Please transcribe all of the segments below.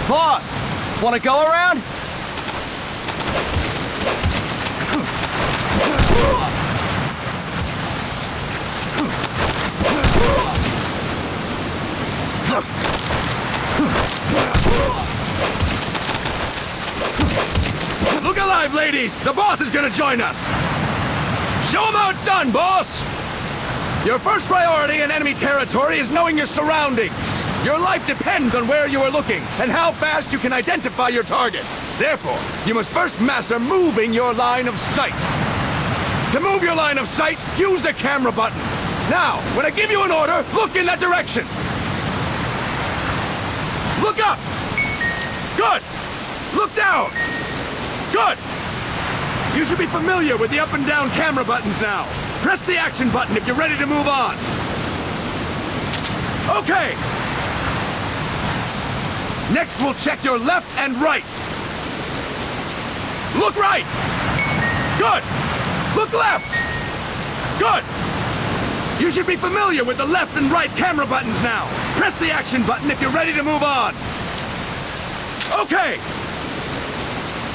Boss, wanna go around? Look alive, ladies! The boss is gonna join us! Show him how it's done, boss! Your first priority in enemy territory is knowing your surroundings. Your life depends on where you are looking and how fast you can identify your targets. Therefore, you must first master moving your line of sight. To move your line of sight, use the camera buttons. Now, when I give you an order, look in that direction. Look up! Good! Look down! Good! You should be familiar with the up and down camera buttons now. Press the action button if you're ready to move on. Okay! Next, we'll check your left and right. Look right! Good! Look left! Good! You should be familiar with the left and right camera buttons now. Press the action button if you're ready to move on. Okay!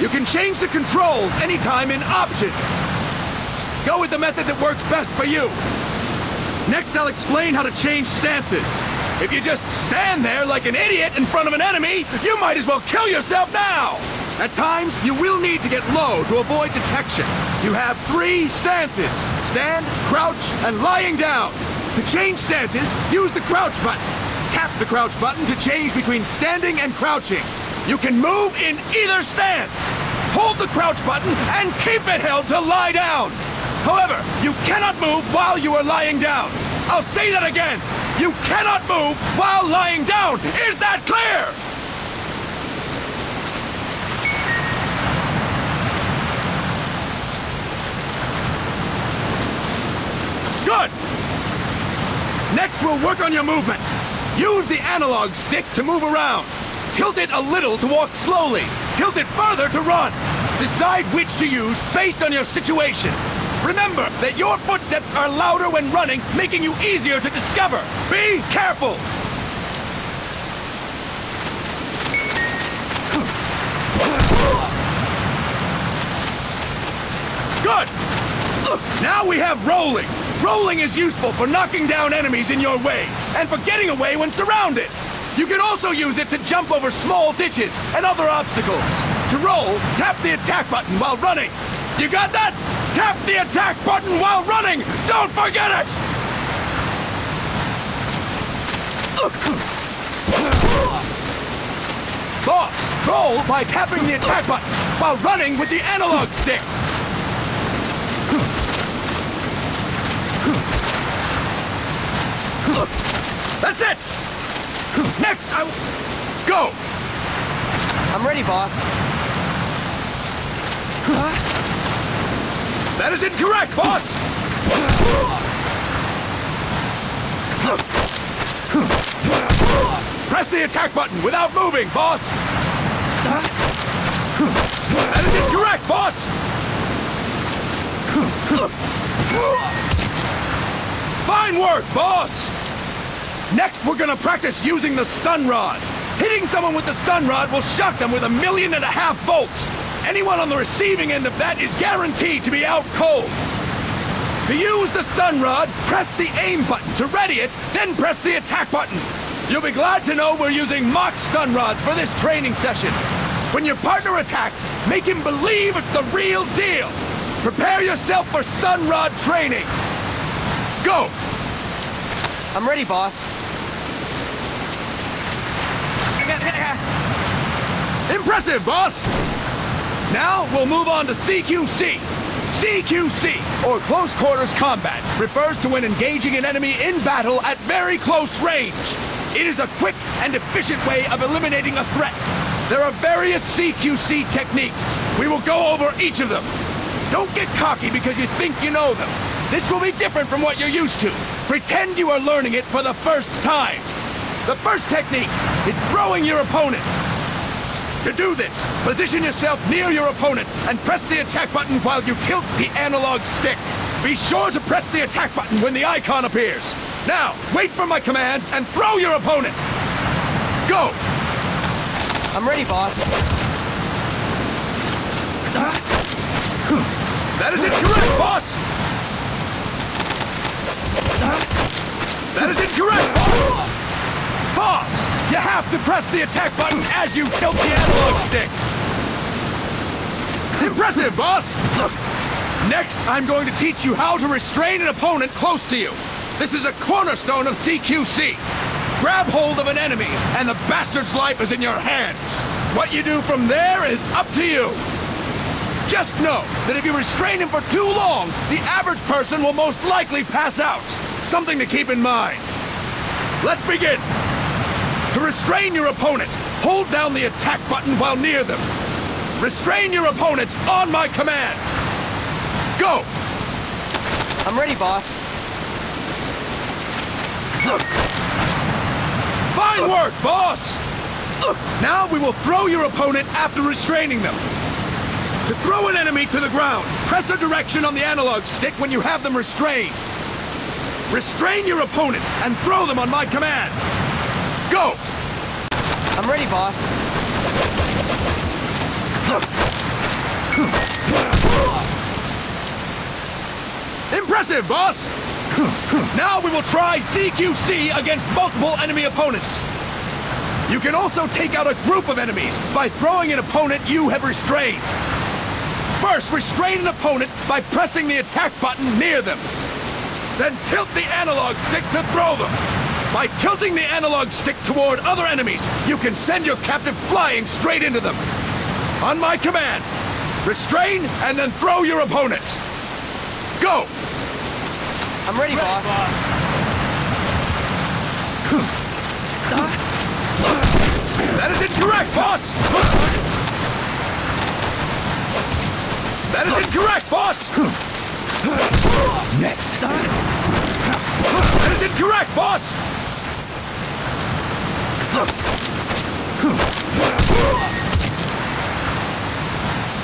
You can change the controls anytime in Options. Go with the method that works best for you. Next, I'll explain how to change stances. If you just stand there like an idiot in front of an enemy, you might as well kill yourself now! At times, you will need to get low to avoid detection. You have 3 stances: stand, crouch, and lying down. To change stances, use the crouch button. Tap the crouch button to change between standing and crouching. You can move in either stance. Hold the crouch button and keep it held to lie down. However, you cannot move while you are lying down. I'll say that again. You cannot move while lying down. Is that clear? Good. Next, we'll work on your movement. Use the analog stick to move around. Tilt it a little to walk slowly. Tilt it further to run. Decide which to use based on your situation. Remember that your footsteps are louder when running, making you easier to discover. Be careful! Good! Now we have rolling. Rolling is useful for knocking down enemies in your way, and for getting away when surrounded. You can also use it to jump over small ditches and other obstacles. To roll, tap the attack button while running. You got that? Tap the attack button while running! Don't forget it! Boss, roll by tapping the attack button while running with the analog stick. That's it! Next, go! I'm ready, boss. That is incorrect, boss! Press the attack button without moving, boss! That is incorrect, boss! Fine work, boss! Next, we're gonna practice using the stun rod. Hitting someone with the stun rod will shock them with 1.5 million volts. Anyone on the receiving end of that is guaranteed to be out cold. To use the stun rod, press the aim button to ready it, then press the attack button. You'll be glad to know we're using mock stun rods for this training session. When your partner attacks, make him believe it's the real deal. Prepare yourself for stun rod training. Go! I'm ready, boss. Impressive, boss! Now we'll move on to CQC. CQC, or Close Quarters Combat, refers to when engaging an enemy in battle at very close range. It is a quick and efficient way of eliminating a threat. There are various CQC techniques. We will go over each of them. Don't get cocky because you think you know them. This will be different from what you're used to. Pretend you are learning it for the first time. The first technique is throwing your opponent. To do this, position yourself near your opponent and press the attack button while you tilt the analog stick. Be sure to press the attack button when the icon appears. Now, wait for my command and throw your opponent. Go! I'm ready, boss. That is incorrect, boss! That is incorrect, boss! Boss! You have to press the attack button as you tilt the analog stick! Impressive, boss! Next, I'm going to teach you how to restrain an opponent close to you. This is a cornerstone of CQC. Grab hold of an enemy, and the bastard's life is in your hands. What you do from there is up to you. Just know that if you restrain him for too long, the average person will most likely pass out. Something to keep in mind. Let's begin. To restrain your opponent, hold down the attack button while near them. Restrain your opponent on my command. Go! I'm ready, boss. Fine work, boss! Now we will throw your opponent after restraining them. To throw an enemy to the ground, press a direction on the analog stick when you have them restrained. Restrain your opponent and throw them on my command. Go! I'm ready, boss. Impressive, boss! Now we will try CQC against multiple enemy opponents. You can also take out a group of enemies by throwing an opponent you have restrained. First, restrain an opponent by pressing the attack button near them. Then tilt the analog stick to throw them. By tilting the analog stick toward other enemies, you can send your captive flying straight into them. On my command, restrain and then throw your opponent. Go! I'm ready, boss. That is incorrect, boss! That is incorrect, boss! Next. That is incorrect, boss!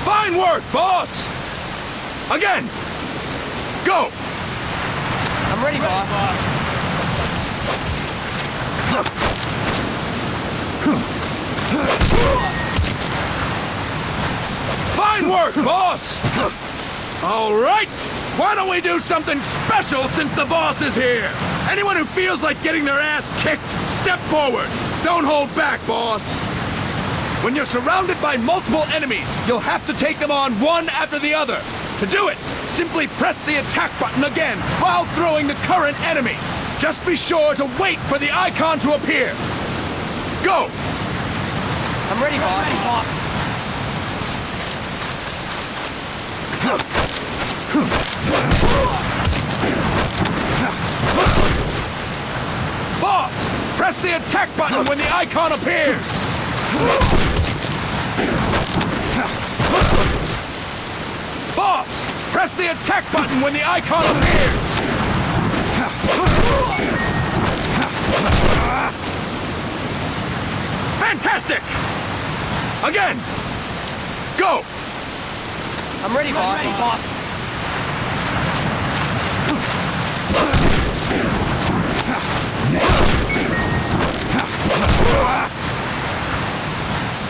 Fine work, boss! Again! Go! I'm ready, boss. Fine work, boss! All right! Why don't we do something special since the boss is here? Anyone who feels like getting their ass kicked, step forward. Don't hold back, boss. When you're surrounded by multiple enemies, you'll have to take them on one after the other. To do it, simply press the attack button again while throwing the current enemy. Just be sure to wait for the icon to appear. Go! I'm ready, boss. Boss, press the attack button when the icon appears. Boss, press the attack button when the icon appears. Fantastic! Again! Go! I'm ready, boss.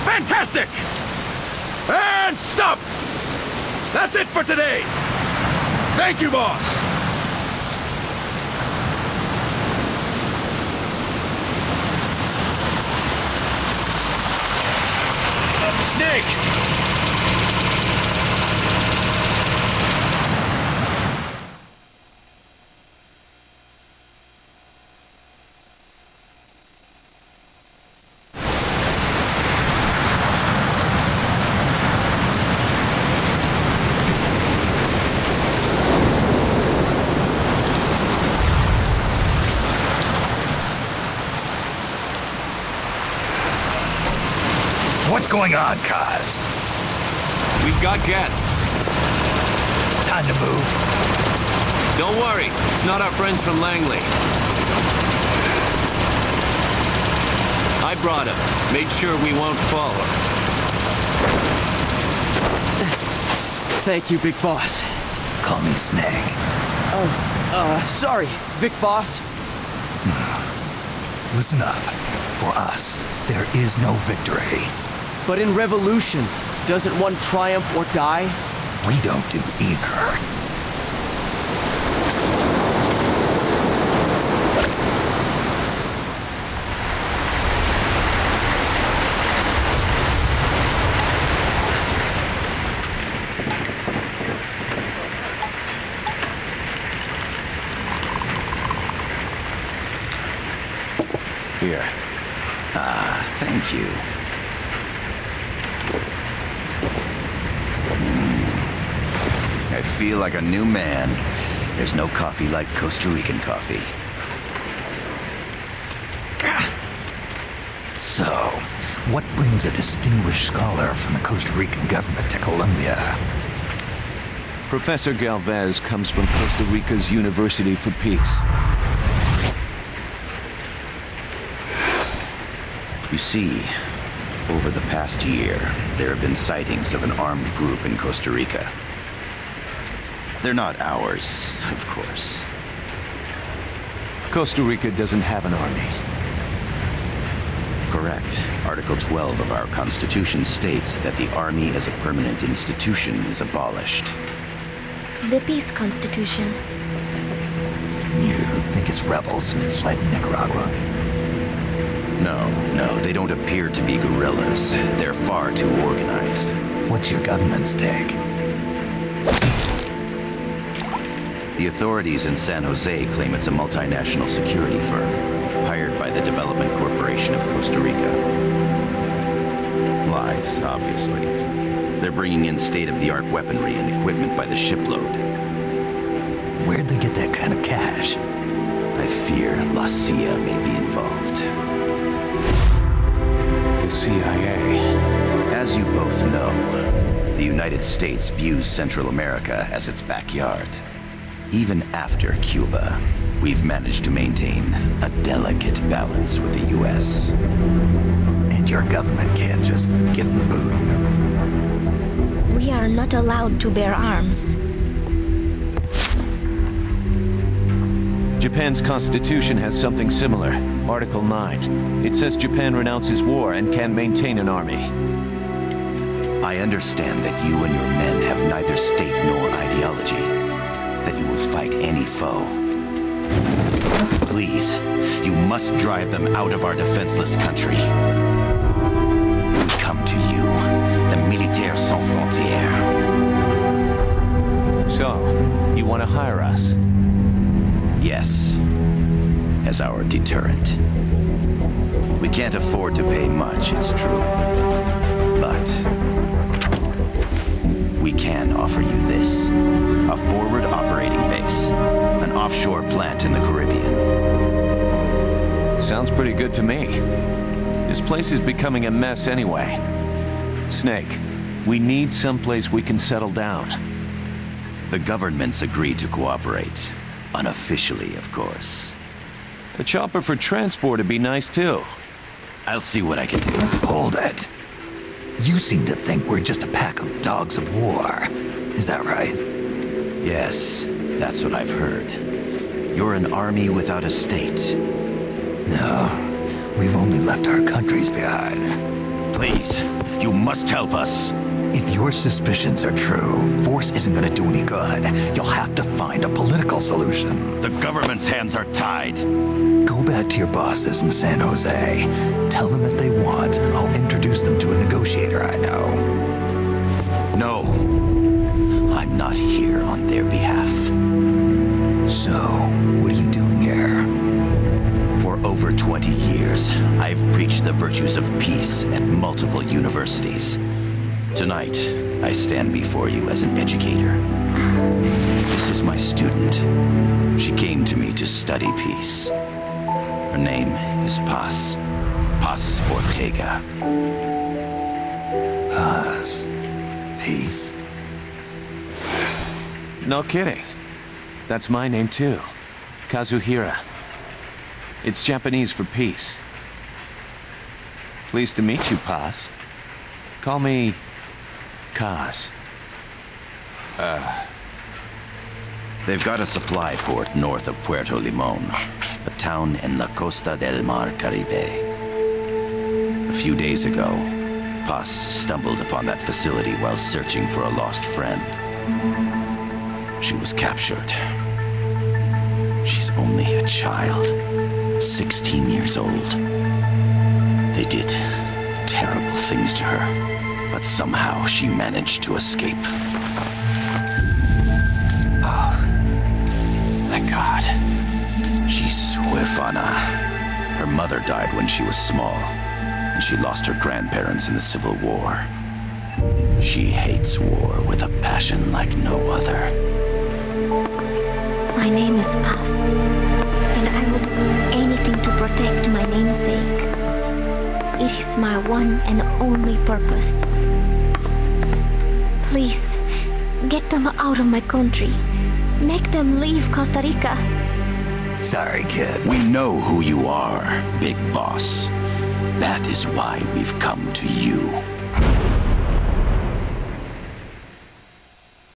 Fantastic! And stop! That's it for today! Thank you, boss! Snake! What's going on, Kaz? We've got guests. Time to move. Don't worry, it's not our friends from Langley. I brought him. Made sure we won't fall. Thank you, Big Boss. Call me Snake. Sorry, Vic Boss. Listen up. For us, there is no victory. But in revolution, doesn't one triumph or die? We don't do either. Here. Thank you. I feel like a new man. There's no coffee like Costa Rican coffee. So, what brings a distinguished scholar from the Costa Rican government to Colombia? Professor Galvez comes from Costa Rica's University for Peace. You see, over the past year, there have been sightings of an armed group in Costa Rica. They're not ours, of course. Costa Rica doesn't have an army. Correct. Article 12 of our Constitution states that the Army as a permanent institution is abolished. The Peace Constitution. You think it's rebels who fled Nicaragua? No, they don't appear to be guerrillas. They're far too organized. What's your government's take? The authorities in San Jose claim it's a multinational security firm, hired by the Development Corporation of Costa Rica. Lies, obviously. They're bringing in state-of-the-art weaponry and equipment by the shipload. Where'd they get that kind of cash? I fear La CIA may be involved. The CIA. As you both know, the United States views Central America as its backyard. Even after Cuba, we've managed to maintain a delicate balance with the U.S. And your government can't just give them boot? We are not allowed to bear arms. Japan's constitution has something similar. Article 9. It says Japan renounces war and can maintain an army. I understand that you and your men have neither state nor ideology. That you will fight any foe. Please, you must drive them out of our defenseless country. We come to you, the Militaires Sans Frontières. So, you want to hire us? Yes. as our deterrent. We can't afford to pay much, it's true. But we can offer you this. A forward operating base. An offshore plant in the Caribbean. Sounds pretty good to me. This place is becoming a mess anyway. Snake, we need someplace we can settle down. The government's agreed to cooperate. Unofficially, of course. A chopper for transport would be nice too. I'll see what I can do. Hold it. You seem to think we're just a pack of dogs of war. Is that right? Yes, that's what I've heard. You're an army without a state. No, we've only left our countries behind. Please, you must help us. If your suspicions are true, force isn't gonna do any good. You'll have to find a political solution. The government's hands are tied. Go back to your bosses in San Jose. Tell them if they want, I'll introduce them to a negotiator I know. No. I'm not here on their behalf. So, what are you doing here? For over 20 years, I've preached the virtues of peace at multiple universities. Tonight, I stand before you as an educator. This is my student. She came to me to study peace. Her name is Paz. Paz Ortega. Paz. Peace. No kidding. That's my name too. Kazuhira. It's Japanese for peace. Pleased to meet you, Paz. Call me Kaz. They've got a supply port north of Puerto Limon, a town in la Costa del Mar Caribe. A few days ago, Paz stumbled upon that facility while searching for a lost friend. She was captured. She's only a child, 16 years old. They did terrible things to her, but somehow she managed to escape. Oh, thank God. She's huérfana. Her mother died when she was small, and she lost her grandparents in the Civil War. She hates war with a passion like no other. My name is Paz, and I will do anything to protect my namesake. It is my one and only purpose. Please, get them out of my country. Make them leave Costa Rica. Sorry, kid. We know who you are, Big Boss. That is why we've come to you.